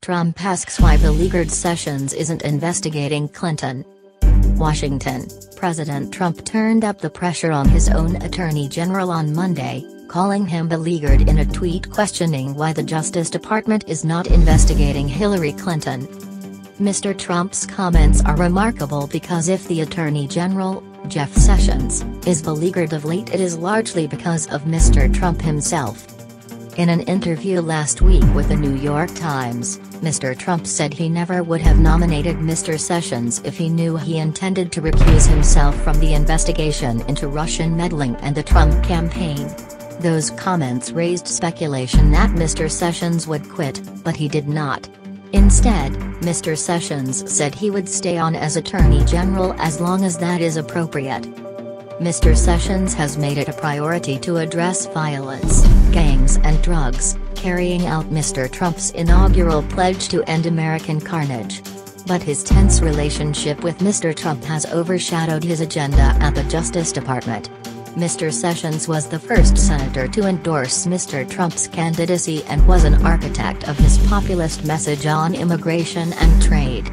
Trump asks why beleaguered Sessions isn't investigating Clinton. Washington, President Trump turned up the pressure on his own Attorney General on Monday, calling him beleaguered in a tweet questioning why the Justice Department is not investigating Hillary Clinton. Mr. Trump's comments are remarkable because if the Attorney General, Jeff Sessions, is beleaguered of late, it is largely because of Mr. Trump himself. In an interview last week with the New York Times, Mr. Trump said he never would have nominated Mr. Sessions if he knew he intended to recuse himself from the investigation into Russian meddling and the Trump campaign. Those comments raised speculation that Mr. Sessions would quit, but he did not. Instead, Mr. Sessions said he would stay on as Attorney General as long as that is appropriate. Mr. Sessions has made it a priority to address violence, gangs and drugs, carrying out Mr. Trump's inaugural pledge to end American carnage. But his tense relationship with Mr. Trump has overshadowed his agenda at the Justice Department. Mr. Sessions was the first senator to endorse Mr. Trump's candidacy and was an architect of his populist message on immigration and trade.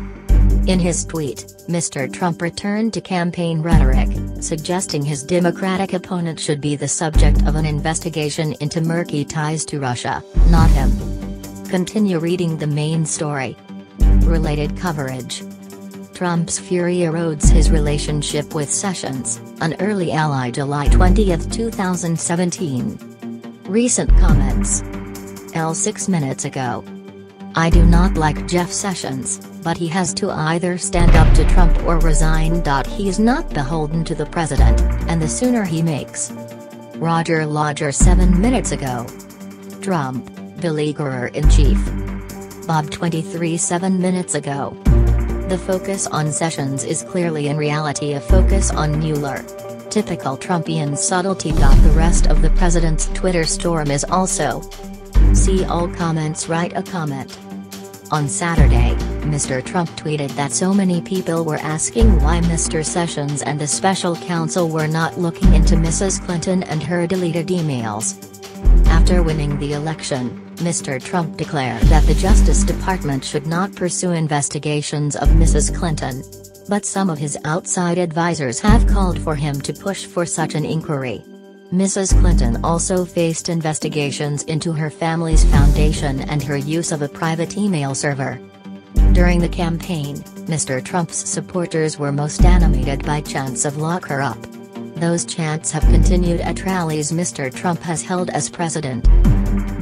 In his tweet, Mr. Trump returned to campaign rhetoric, suggesting his Democratic opponent should be the subject of an investigation into murky ties to Russia, not him. Continue reading the main story. Related coverage. Trump's fury erodes his relationship with Sessions, an early ally. July 20, 2017. Recent comments. 6 minutes ago. I do not like Jeff Sessions, but he has to either stand up to Trump or resign. He's not beholden to the president, and the sooner he makes. Roger Lodger 7 minutes ago. Trump, beleaguerer-in-chief. Bob 23 7 minutes ago. The focus on Sessions is clearly in reality a focus on Mueller. Typical Trumpian subtlety. The rest of the president's Twitter storm is also. See all comments. Write a comment. On Saturday, Mr. Trump tweeted that so many people were asking why Mr. Sessions and the special counsel were not looking into Mrs. Clinton and her deleted emails. After winning the election, Mr. Trump declared that the Justice Department should not pursue investigations of Mrs. Clinton. But some of his outside advisors have called for him to push for such an inquiry. Mrs. Clinton also faced investigations into her family's foundation and her use of a private email server. During the campaign, Mr. Trump's supporters were most animated by chants of "Lock her up." Those chants have continued at rallies Mr. Trump has held as president.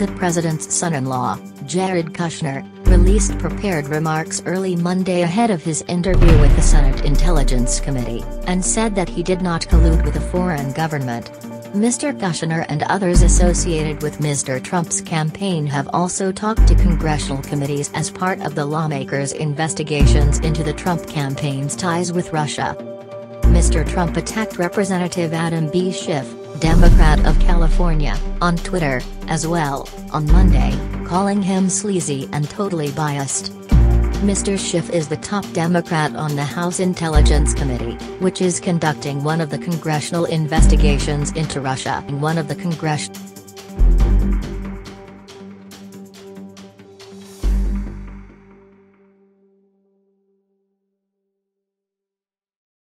The president's son-in-law, Jared Kushner, released prepared remarks early Monday ahead of his interview with the Senate Intelligence Committee, and said that he did not collude with a foreign government. Mr. Kushner and others associated with Mr. Trump's campaign have also talked to congressional committees as part of the lawmakers' investigations into the Trump campaign's ties with Russia. Mr. Trump attacked Representative Adam B. Schiff, Democrat of California, on Twitter, as well, on Monday, calling him sleazy and totally biased. Mr. Schiff is the top Democrat on the House Intelligence Committee, which is conducting one of the congressional investigations into Russia. One of the congressional